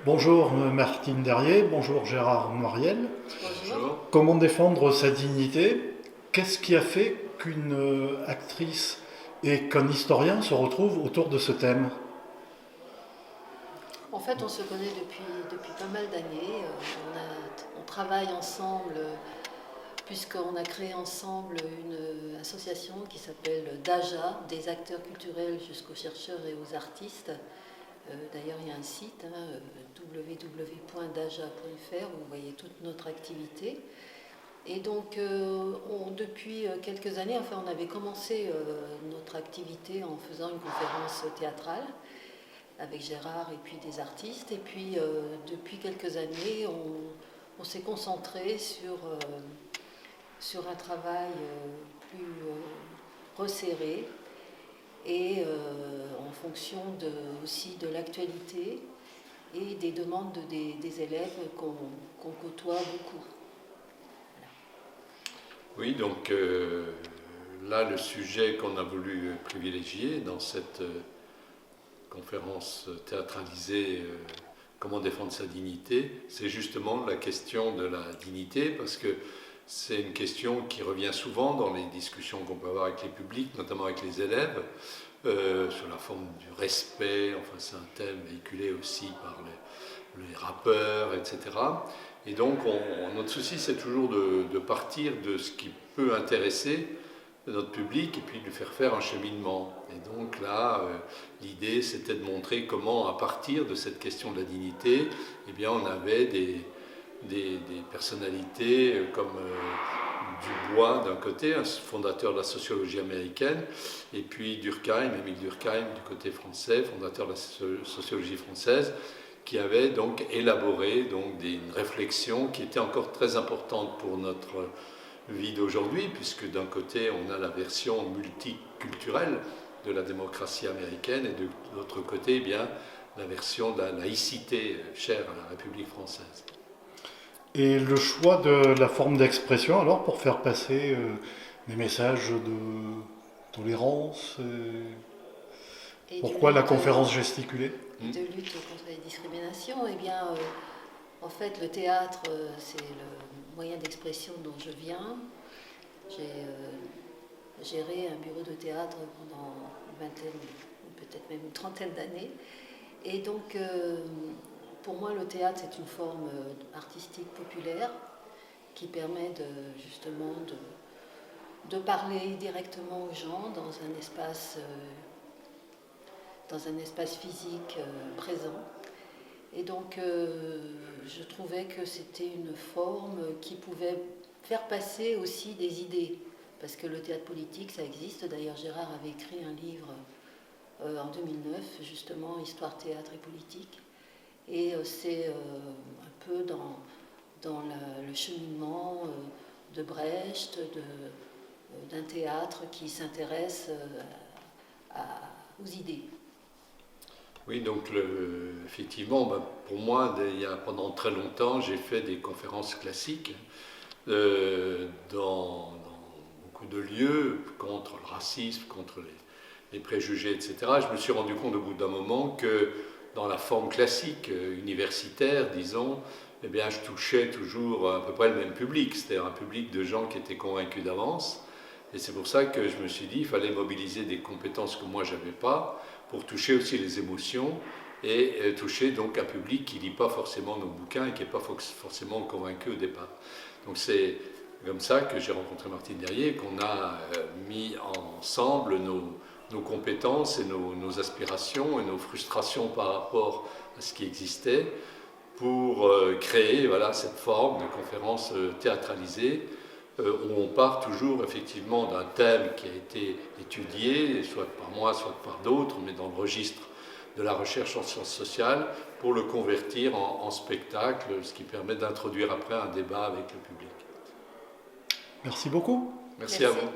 Bonjour Martine Derrier, bonjour Gérard Noiriel. Bonjour. Comment défendre sa dignité? Qu'est-ce qui a fait qu'une actrice et qu'un historien se retrouvent autour de ce thème? En fait, on se connaît depuis pas mal d'années. On travaille ensemble, puisqu'on a créé ensemble une association qui s'appelle DAJA, des acteurs culturels jusqu'aux chercheurs et aux artistes. D'ailleurs, il y a un site, www.daja.fr, où vous voyez toute notre activité. Et donc, depuis quelques années, on avait commencé notre activité en faisant une conférence théâtrale avec Gérard et puis des artistes. Et puis, depuis quelques années, on s'est concentré sur un travail plus resserré et en fonction aussi de l'actualité et des demandes des élèves qu'on côtoie beaucoup. Oui, donc là, le sujet qu'on a voulu privilégier dans cette conférence théâtralisée Comment défendre sa dignité, c'est justement la question de la dignité, parce que c'est une question qui revient souvent dans les discussions qu'on peut avoir avec les publics, notamment avec les élèves, sur la forme du respect. Enfin, c'est un thème véhiculé aussi par les rappeurs, etc. Et donc, notre souci, c'est toujours de partir de ce qui peut intéresser notre public et puis de lui faire un cheminement. Et donc là, l'idée, c'était de montrer comment, à partir de cette question de la dignité, eh bien, on avait des personnalités comme Dubois d'un côté, un fondateur de la sociologie américaine, et puis Durkheim, Émile Durkheim du côté français, fondateur de la sociologie française, qui avait donc élaboré une réflexion qui était encore très importante pour notre vie d'aujourd'hui, puisque d'un côté on a la version multiculturelle de la démocratie américaine et de l'autre côté, eh bien, la version de la laïcité chère à la République française. Et le choix de la forme d'expression alors pour faire passer des messages de tolérance pourquoi la conférence gesticulée? De lutte contre les discriminations, eh bien, en fait, le théâtre, c'est le moyen d'expression dont je viens. J'ai géré un bureau de théâtre pendant une vingtaine, peut-être même une trentaine d'années. Et donc, pour moi, le théâtre, c'est une forme artistique populaire qui permet justement de parler directement aux gens dans un espace physique présent. Et donc, je trouvais que c'était une forme qui pouvait faire passer aussi des idées. Parce que le théâtre politique, ça existe. D'ailleurs, Gérard avait écrit un livre en 2009, justement, Histoire, théâtre et politique. Et c'est un peu dans le cheminement de Brecht, d'un théâtre qui s'intéresse aux idées. Oui, donc effectivement, pour moi, pendant très longtemps, j'ai fait des conférences classiques dans beaucoup de lieux contre le racisme, contre les préjugés, etc. Je me suis rendu compte au bout d'un moment que dans la forme classique, universitaire, disons, eh bien, je touchais toujours à peu près le même public, c'est-à-dire un public de gens qui étaient convaincus d'avance. Et c'est pour ça que je me suis dit qu'il fallait mobiliser des compétences que moi, je n'avais pas, pour toucher aussi les émotions et toucher donc un public qui ne lit pas forcément nos bouquins et qui n'est pas forcément convaincu au départ. Donc c'est comme ça que j'ai rencontré Martine Derrier, qu'on a mis ensemble nos compétences et nos aspirations et nos frustrations par rapport à ce qui existait pour créer cette forme de conférence théâtralisée où on part toujours effectivement d'un thème qui a été étudié, soit par moi, soit par d'autres, mais dans le registre de la recherche en sciences sociales, pour le convertir en spectacle, ce qui permet d'introduire après un débat avec le public. Merci beaucoup. Merci à vous.